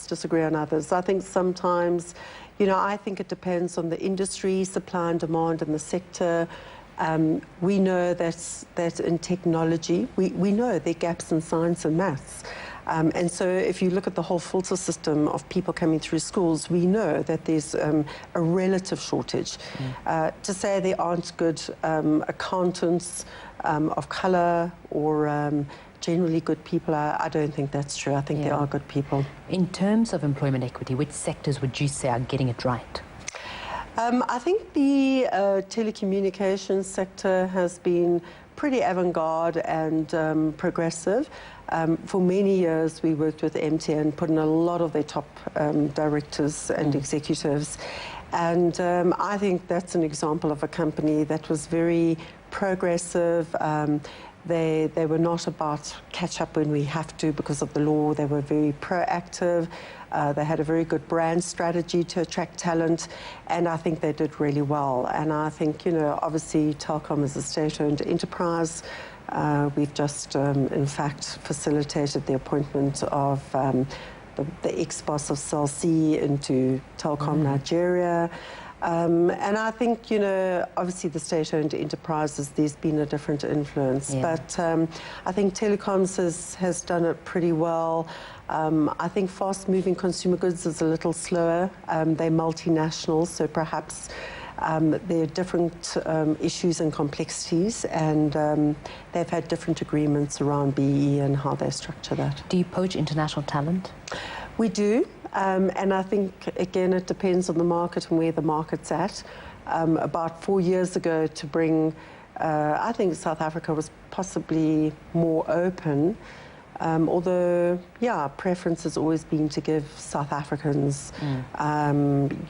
disagree on others. I think sometimes, you know, I think it depends on the industry, supply and demand in the sector. We know that in technology, we know there are gaps in science and maths. And so if you look at the whole filter system of people coming through schools, we know that there's a relative shortage. To say there aren't good accountants of colour or generally good people, I don't think that's true. I think there are good people. In terms of employment equity, which sectors would you say are getting it right? I think the telecommunications sector has been pretty avant-garde and progressive. For many years, we worked with MTN, put in a lot of their top directors and executives. And I think that's an example of a company that was very progressive. They were not about catch up when we have to because of the law. They were very proactive. They had a very good brand strategy to attract talent, and I think they did really well. And I think, you know, obviously Telkom is a state-owned enterprise. We've just, in fact, facilitated the appointment of the ex-boss of Cell C into Telkom Nigeria. And I think, you know, obviously the state-owned enterprises, there's been a different influence. But I think telecoms has done it pretty well. I think fast-moving consumer goods is a little slower. They're multinational, so perhaps there are different issues and complexities, and they've had different agreements around BE and how they structure that. Do you poach international talent? We do. And I think, again, it depends on the market and where the market's at. About 4 years ago, to bring, I think South Africa was possibly more open, although, yeah, preference has always been to give South Africans,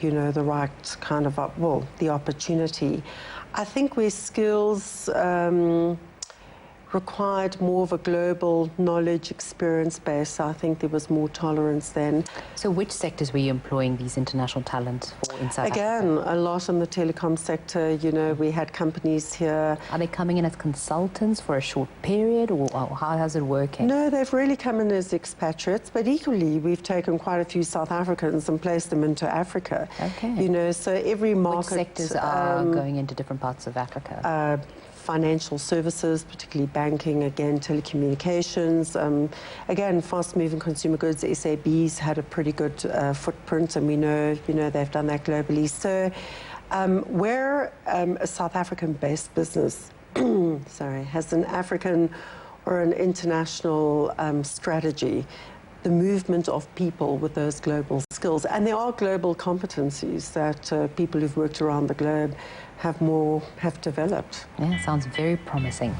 you know, the right kind of, well, the opportunity. I think where skills required more of a global knowledge experience base, I think there was more tolerance then. So which sectors were you employing these international talents for in South Africa? Again, a lot in the telecom sector. You know, we had companies here. Are they coming in as consultants for a short period, or how is it working? No, they've really come in as expatriates, but equally we've taken quite a few South Africans and placed them into Africa. Okay. You know, so every market... Which sectors are going into different parts of Africa? Financial services, particularly banking, again, telecommunications. Again, fast-moving consumer goods, SAB's had a pretty good footprint, and we know, you know, they've done that globally. So we're a South African-based business, sorry, has an African or an international strategy, the movement of people with those global skills. And there are global competencies that people who've worked around the globe have developed. Yeah, sounds very promising.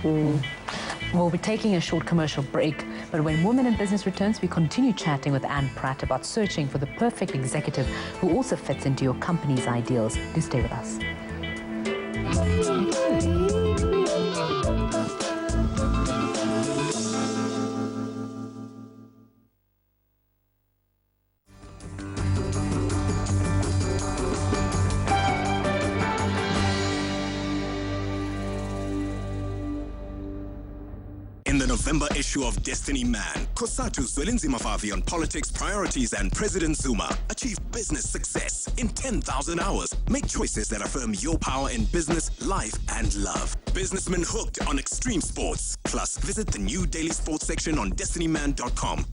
We'll be taking a short commercial break, but when Women in Business returns, we continue chatting with Pratt about searching for the perfect executive who also fits into your company's ideals. Do stay with us. In the November issue of Destiny Man, Kosatu Zwelinzima Favi on politics, priorities, and President Zuma achieve business success in 10,000 hours. Make choices that affirm your power in business, life, and love. Businessmen hooked on extreme sports. Plus, visit the new daily sports section on destinyman.com.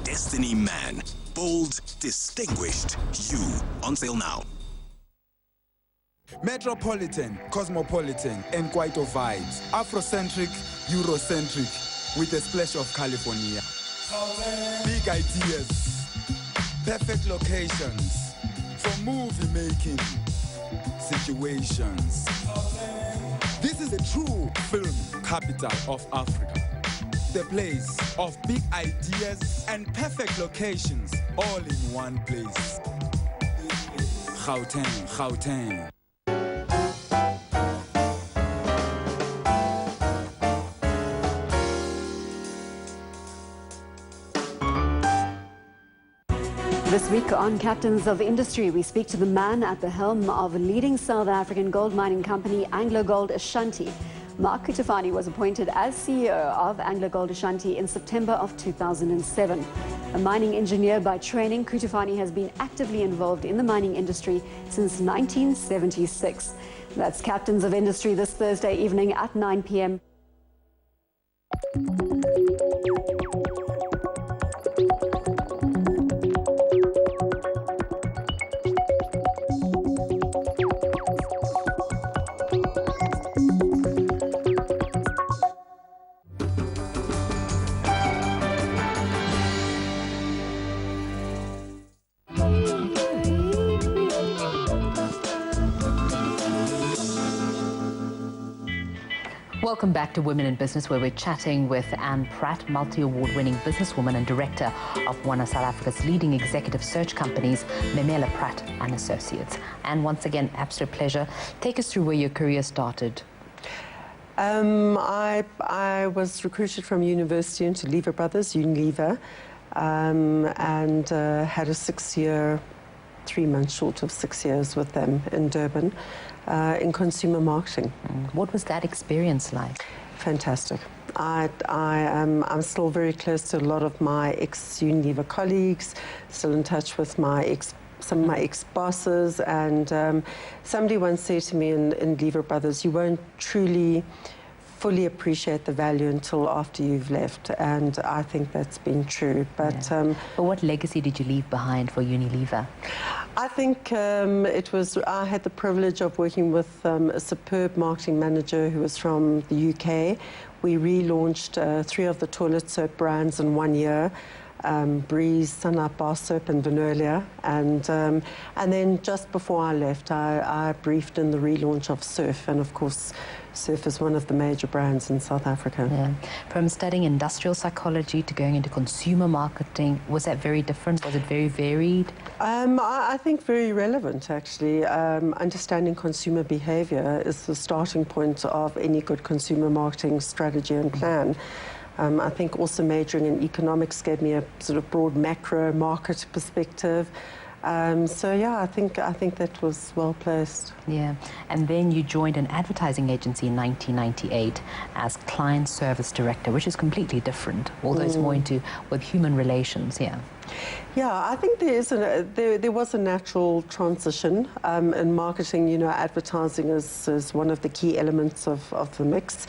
Destiny Man. Bold, distinguished. You. On sale now. Metropolitan, cosmopolitan, and quite of vibes. Afrocentric, Eurocentric, with a splash of California. Big ideas, perfect locations for movie making situations. This is a true film capital of Africa. The place of big ideas and perfect locations all in one place. Gauteng, Gauteng. This week on Captains of the Industry, we speak to the man at the helm of a leading South African gold mining company, AngloGold Ashanti. Mark Kutafani was appointed as CEO of AngloGold Ashanti in September of 2007. A mining engineer by training, Kutufani has been actively involved in the mining industry since 1976. That's Captains of Industry this Thursday evening at 9 p.m. Welcome back to Women in Business, where we're chatting with Anne Pratt, multi-award-winning businesswoman and director of one of South Africa's leading executive search companies, Memela Pratt and Associates. And once again, absolute pleasure. Take us through where your career started. I was recruited from university into Lever Brothers, Unilever, and had a 6-year, 3 months short of 6 years with them in Durban. In consumer marketing. What was that experience like? Fantastic. I'm still very close to a lot of my ex-Unilever colleagues, still in touch with some of my ex-bosses, and somebody once said to me in Lever Brothers, you won't truly fully appreciate the value until after you've left, and I think that's been true. But what legacy did you leave behind for Unilever? I think I had the privilege of working with a superb marketing manager who was from the UK. We relaunched 3 of the toilet soap brands in 1 year. Breeze, Sunlight Bar Soap and Vernolia, and then just before I left, I briefed in the relaunch of Surf, and of course Surf is one of the major brands in South Africa. Yeah. From studying industrial psychology to going into consumer marketing, was that very different? Was it very varied? I think very relevant, actually. Understanding consumer behavior is the starting point of any good consumer marketing strategy and plan. I think also majoring in economics gave me a sort of broad macro market perspective. So yeah, I think that was well placed. Yeah, and then you joined an advertising agency in 1998 as client service director, which is completely different, although it's more into with human relations. Yeah. Yeah, I think there was a natural transition in marketing. You know, advertising is one of the key elements of the mix.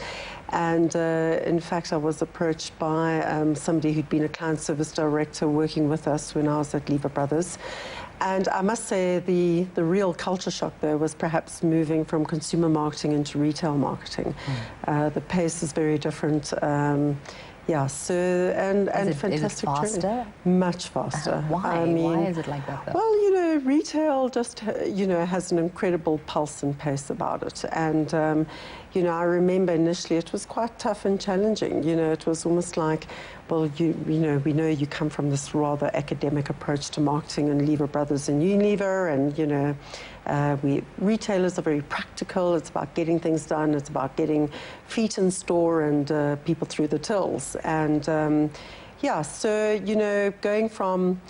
And in fact, I was approached by somebody who'd been a client service director working with us when I was at Lever Brothers. And I must say the real culture shock there was perhaps moving from consumer marketing into retail marketing. The pace is very different. Yeah, so and fantastic. Is it faster? Training. Much faster. Why? Why is it like that, though? Well, you know, retail just has an incredible pulse and pace about it, and you know, I remember initially it was quite tough and challenging. You know, it was almost like, well, we know you come from this rather academic approach to marketing and Lever Brothers and Unilever, and you know, retailers are very practical. It's about getting things done. It's about getting feet in store and people through the tills. And yeah, so you know, going from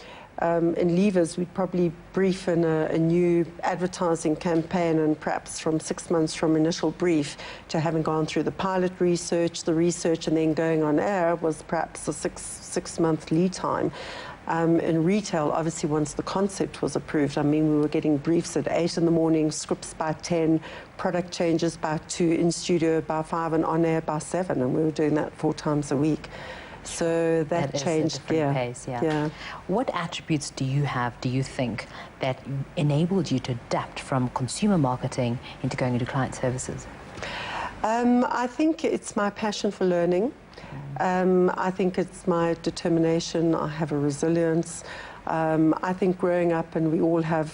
in Levers, we'd probably brief in a new advertising campaign, and perhaps from 6 months from initial brief to having gone through the pilot research, and then going on air was perhaps a six-month lead time. In retail, obviously, once the concept was approved, I mean, we were getting briefs at 8 in the morning, scripts by 10, product changes by 2, in studio by 5, and on air by 7, and we were doing that 4 times a week. So that changed gear. Pace, yeah. What attributes do you think, that enabled you to adapt from consumer marketing into going into client services? I think it's my passion for learning. I think it's my determination. I have a resilience. I think growing up, and we all have,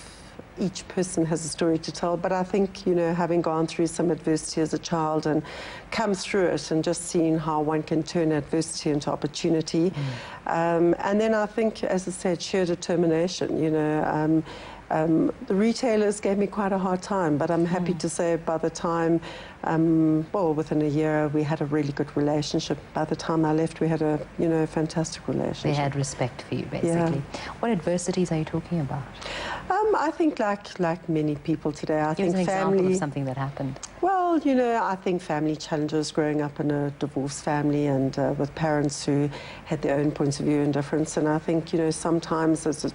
each person has a story to tell, but I think, you know, having gone through some adversity as a child and come through it and just seeing how one can turn adversity into opportunity. And then I think, as I said, sheer determination, you know. The retailers gave me quite a hard time, but I'm happy to say by the time, well, within a year, we had a really good relationship. By the time I left, we had a, you know, fantastic relationship. They had respect for you, basically. Yeah. What adversities are you talking about? I think like many people today, I Give us think an example family. of something that happened. Well, you know, I think family challenges growing up in a divorced family and with parents who had their own points of view and difference. And I think, you know, sometimes as a